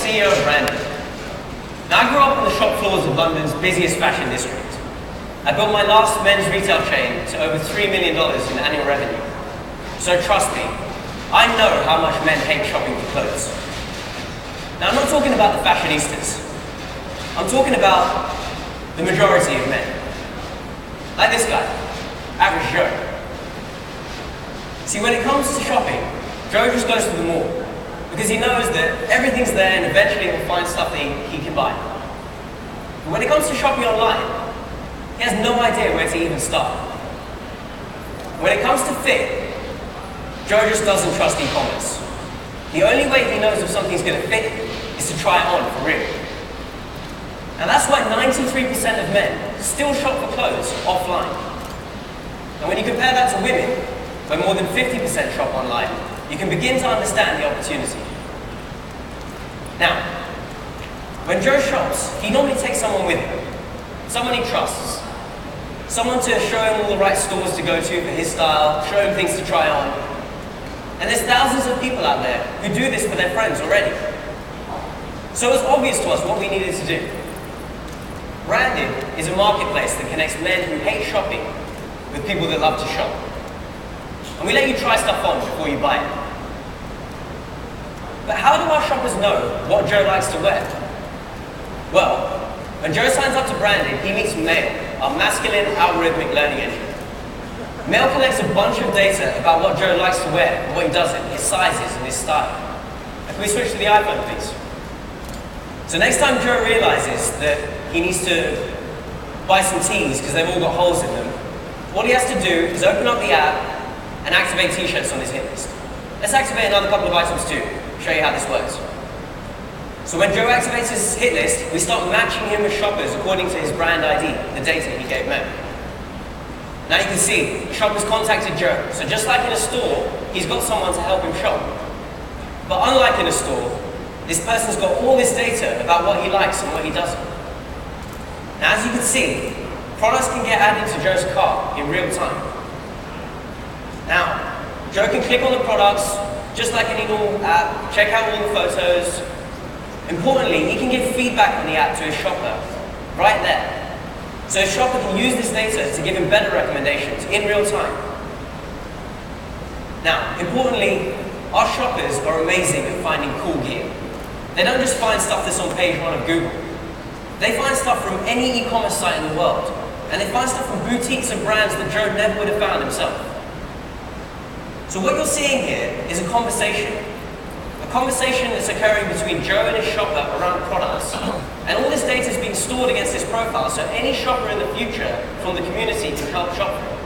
CEO of BRANDiD. Now, I grew up on the shop floors of London's busiest fashion district. I built my last men's retail chain to over $3 million in annual revenue. So trust me, I know how much men hate shopping for clothes. Now, I'm not talking about the fashionistas. I'm talking about the majority of men. Like this guy, average Joe. See, when it comes to shopping, Joe just goes to the mall because he knows that everything's there and eventually he'll find stuff that he can buy. But when it comes to shopping online, he has no idea where to even start. When it comes to fit, Joe just doesn't trust e-commerce. The only way he knows if something's going to fit is to try it on for real. And that's why 93% of men still shop for clothes offline. And when you compare that to women, where more than 50% shop online, you can begin to understand the opportunity. Now, when Joe shops, he normally takes someone with him, someone he trusts, someone to show him all the right stores to go to for his style, show him things to try on. And there's thousands of people out there who do this for their friends already. So it was obvious to us what we needed to do. BRANDiD is a marketplace that connects men who hate shopping with people that love to shop. And we let you try stuff on before you buy it. But how do our shoppers know what Joe likes to wear? Well, when Joe signs up to BRANDiD, he meets Mail, our masculine algorithmic learning engine. Mail collects a bunch of data about what Joe likes to wear and what he doesn't, his sizes and his style. And can we switch to the iPhone, please? So next time Joe realizes that he needs to buy some tees because they've all got holes in them, what he has to do is open up the app and activate t-shirts on his hit list. Let's activate another couple of items too, show you how this works. So when Joe activates his hit list, we start matching him with shoppers according to his brand ID, the data he gave Mail. Now you can see, the shopper's contacted Joe, so just like in a store, he's got someone to help him shop. But unlike in a store, this person's got all this data about what he likes and what he doesn't. Now as you can see, products can get added to Joe's cart in real time. Now, Joe can click on the products, just like any normal app, check out all the photos. Importantly, he can give feedback on the app to his shopper, right there. So his shopper can use this data to give him better recommendations in real time. Now, importantly, our shoppers are amazing at finding cool gear. They don't just find stuff that's on page 1 of Google. They find stuff from any e-commerce site in the world. And they find stuff from boutiques and brands that Joe never would have found himself. So what you're seeing here is a conversation that's occurring between Joe and his shopper around products. And all this data is being stored against his profile, so any shopper in the future from the community can help shop for him.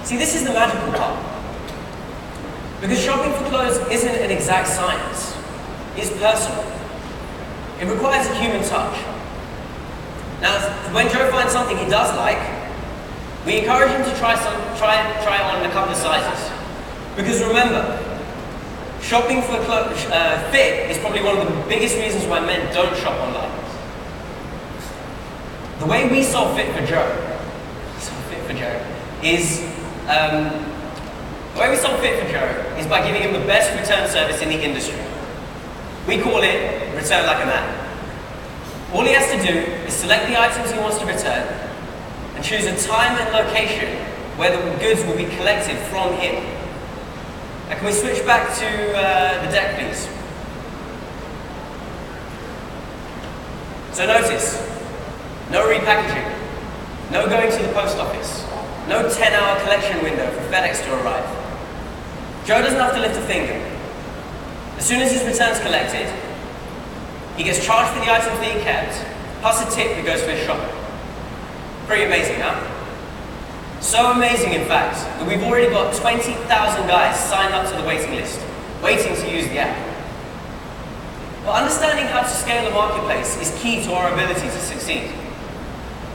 See, this is the magical part. Because shopping for clothes isn't an exact science. It's personal. It requires a human touch. Now, when Joe finds something he does like, we encourage him to try it on in a couple of sizes. Because remember, shopping for fit is probably one of the biggest reasons why men don't shop online. The way we solve fit for Joe is by giving him the best return service in the industry. We call it Return Like a Man. All he has to do is select the items he wants to return and choose a time and location where the goods will be collected from him. Now can we switch back to the deck, please? So notice, no repackaging, no going to the post office, no 10-hour collection window for FedEx to arrive. Joe doesn't have to lift a finger. As soon as his return's collected, he gets charged for the items that he kept, plus a tip that goes to his shopper. Pretty amazing, huh? So amazing, in fact, that we've already got 20,000 guys signed up to the waiting list, waiting to use the app. But understanding how to scale a marketplace is key to our ability to succeed.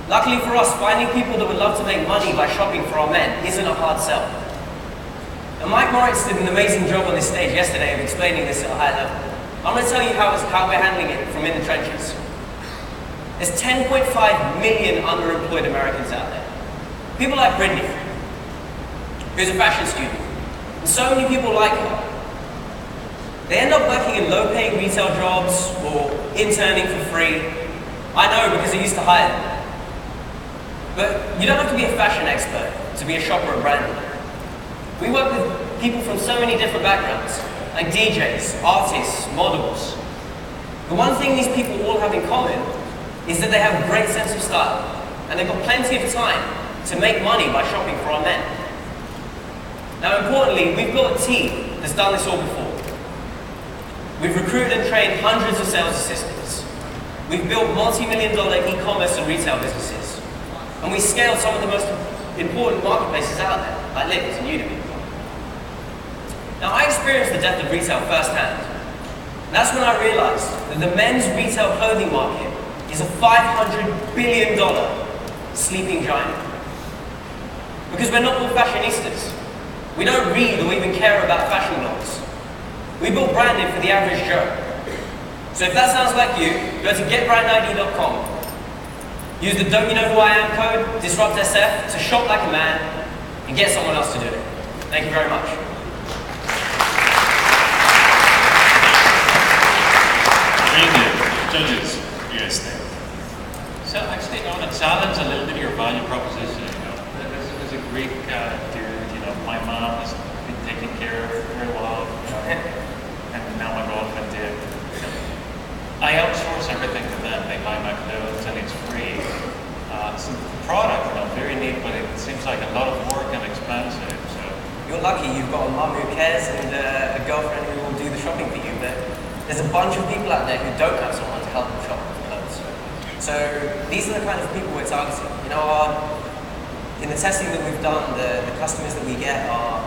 Luckily for us, finding people that would love to make money by shopping for our men isn't a hard sell. And Mike Moritz did an amazing job on this stage yesterday of explaining this at a high level. I'm going to tell you how we're handling it from in the trenches. There's 10.5 million underemployed Americans out there. People like Brittany, who's a fashion student, and so many people like her. They end up working in low-paying retail jobs or interning for free. I know because I used to hire them. But you don't have to be a fashion expert to be a shopper at BRANDiD. We work with people from so many different backgrounds, like DJs, artists, models. The one thing these people all have in common is that they have a great sense of style, and they've got plenty of time to make money by shopping for our men. Now, importantly, we've built a team that's done this all before. We've recruited and trained hundreds of sales assistants. We've built multi-million-dollar e-commerce and retail businesses. And we scaled some of the most important marketplaces out there, like Lyft and Udemy. Now, I experienced the death of retail firsthand. And that's when I realized that the men's retail clothing market is a $500 billion sleeping giant. Because we're not all fashionistas. We don't read or even care about fashion blogs. We built BRANDiD for the average Joe. So if that sounds like you, go to getbrandid.com. Use the Don't You Know Who I Am code, Disrupt SF, to shop like a man and get someone else to do it. Thank you very much. Very good. Judges, what do you guys think? So actually, I want to challenge a little bit your value proposition. There's a Greek dude, my mom has been taken care of very well, and now my girlfriend did. I outsource everything to them. They buy my clothes and it's free. So the product, very neat, but it seems like a lot of work and expensive. So you're lucky you've got a mum who cares and a girlfriend who will do the shopping for you. But there's a bunch of people out there who don't have someone to help them shop with clothes. So these are the kind of people we're targeting. In the testing that we've done, the customers that we get are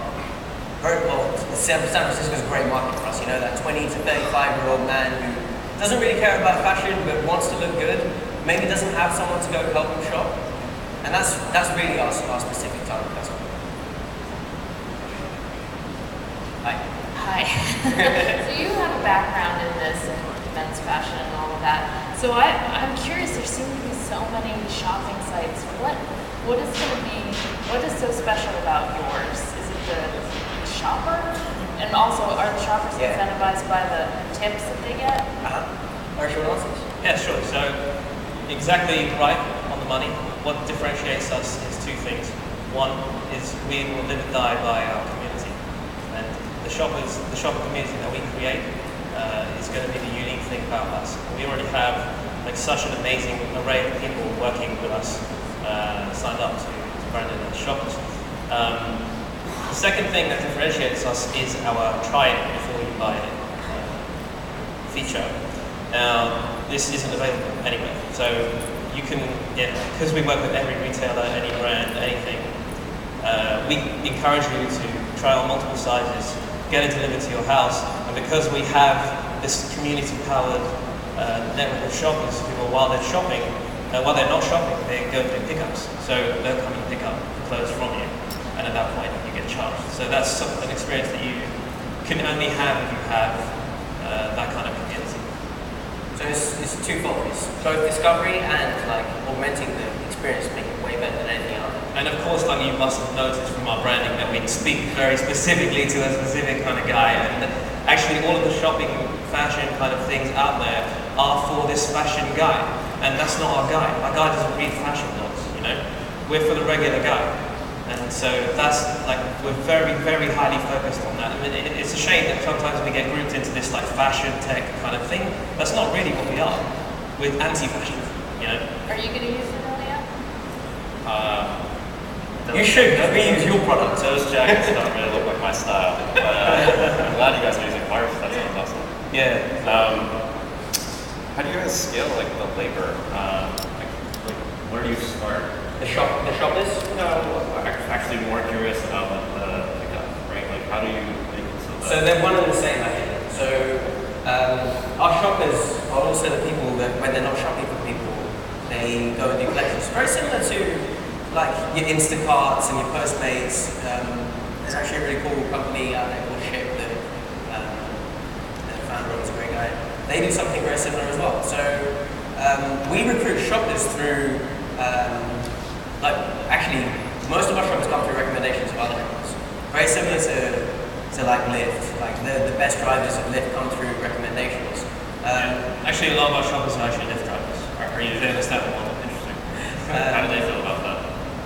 very well. San Francisco is a great market for us. That 20 to 35-year-old man who doesn't really care about fashion but wants to look good, maybe doesn't have someone to go help him shop, and that's really our specific target customer. Hi. Hi. So you have a background in this and men's fashion and all of that. So I'm curious. There seem to be so many shopping sites. What is so special about yours? Is it the shopper? And also, are the shoppers incentivized by the tips that they get? Yeah, sure. So, exactly right on the money. What differentiates us is two things. One is we will live and die by our community. And the shopper community that we create is going to be the unique thing about us. We already have such an amazing array of people working with us, signed up to BRANDiD as shoppers. The second thing that differentiates us is our try it before you buy it feature. Now, this isn't available anywhere. So you can, because we work with every retailer, any brand, anything, we encourage you to try on multiple sizes, get it delivered to your house, and because we have this community-powered network of shoppers who, while they're not shopping, they go and do pickups. So they'll come and pick up clothes from you, and at that point you get charged. So that's an experience that you can only have if you have that kind of community. So it's twofold. It's both discovery and augmenting the experience, making it way better than anything else. And of course, you must have noticed from our branding that we speak very specifically to a specific kind of guy. And actually, all of the shopping, fashion kind of things out there are for this fashion guy. And that's not our guy. Our guy doesn't read fashion blogs, We're for the regular guy. And so that's we're very, very highly focused on that. I mean, it's a shame that sometimes we get grouped into this fashion tech kind of thing. That's not really what we are. We're anti-fashion, Are you going to use it, Elliot? You should, because we use your product. Those jackets don't really look like my style. I'm glad you guys are using Marv. That sounds awesome. Yeah. How do you guys scale the labor? Where do you start? The shoppers? No, I'm actually more curious about the pickup, right? How do you make it so they're one and the same, I think. So our shoppers are also the people that, when they're not shopping for people, they go and do collections. Very similar to your Instacarts and your Postmates. There's actually a really cool company out there called Ship that the founder is a great guy. They do something very similar as well. So we recruit shoppers through, actually, most of our shoppers come through recommendations of other shoppers. Very similar to So like Lyft, like the best drivers of Lyft come through recommendations. Actually, a lot of our shoppers are actually Lyft drivers. Are you They understand the model. interesting? How do they feel about that?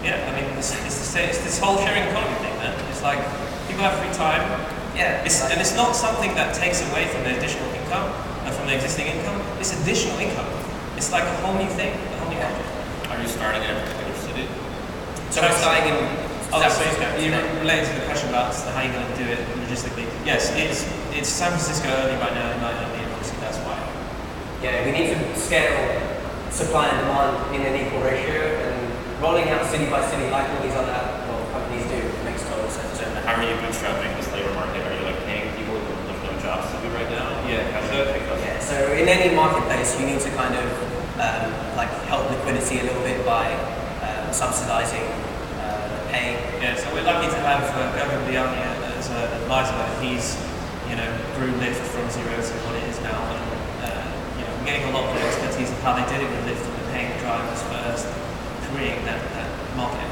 Yeah, I mean, it's this whole sharing economy thing, man. It's like, people have free time. Yeah. And it's not something that takes away from their additional income, from their existing income. It's additional income. It's like a whole new thing, a whole new project. Are you starting in a particular city? So we're starting in You related to the question about how you're going to do it logistically. Yes, it's San Francisco early right now, and obviously that's why. Yeah, we need to scale supply and demand in an equal ratio, and rolling out city by city like all these other companies do makes total sense. So how are you bootstrapping this labor market? Are you like paying people who have no jobs to do right now? Yeah. How do you pick up? Yeah, so in any marketplace, you need to kind of like help liquidity a little bit by subsidizing pay. Yeah, so we're lucky to have Gavin Biani as an advisor. He's, grew Lyft from zero to what it is now, and we're getting a lot of expertise of how they did it with Lyft and paying the drivers first, creating that market.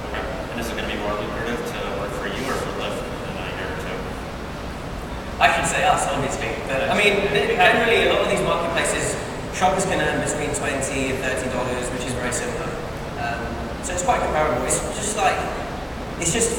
Okay. And is it going to be more lucrative to work for you or for Lyft in a year or two? I should say us, obviously. But I mean, generally, a lot of these marketplaces, shoppers can earn between $20 and $30, which is very similar. So it's quite comparable. It's just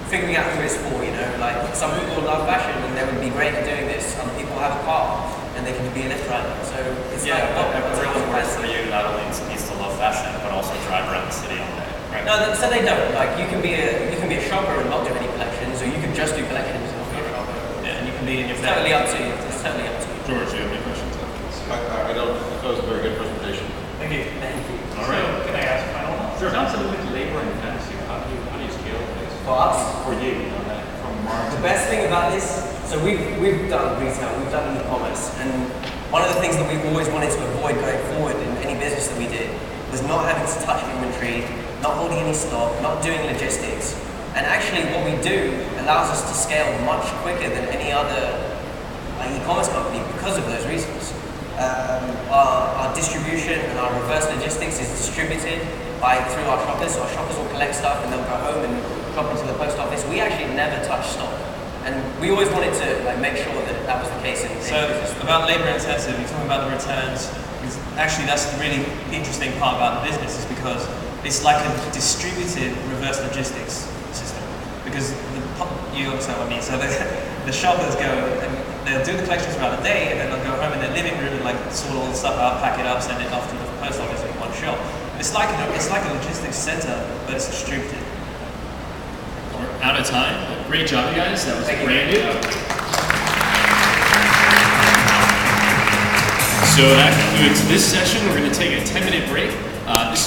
figuring out who it's for, Like, some people love fashion and they would be great at doing this. Some people have a car and they can be a Lyft driver. So it's Yeah, like, but everyone works for you not only needs to love fashion, but also drive around the city all day, right? No, so they don't. Like, you can be a shopper and not do any collections, or you can just do collections and not be a shopper. Yeah, and you can be in your It's totally up to you. It's totally up to you. George, do you have any questions on this? I don't. That was a very good presentation. Thank you. Thank you. All right. So, can I ask a final one? Sure. Sounds a little bit labor intensive. How do you scale this? For us, For you, from marketing. the best thing about this, so we've done retail, we've done e-commerce, and one of the things that we've always wanted to avoid going forward in any business that we did was not having to touch inventory, not holding any stock, not doing logistics. And actually what we do allows us to scale much quicker than any other e-commerce company because of those reasons. Our distribution and our reverse logistics is distributed through our shoppers. So our shoppers will collect stuff and they'll go home and drop into the post office. We actually never touch stock. And we always wanted to make sure that was the case. So about labor intensive, you're talking about the returns. Actually, that's the really interesting part about the business, is because it's like a distributed reverse logistics system. Because you understand what I mean. So the shoppers go and they'll do the collections throughout the day, and then they'll go home in their living room and sort all the stuff out, pack it up, send it off to the post office in one shop. It's like a logistics center, but it's distributed. We're out of time. Great job, you guys. That was BRANDiD. So that concludes this session. We're going to take a 10-minute break. This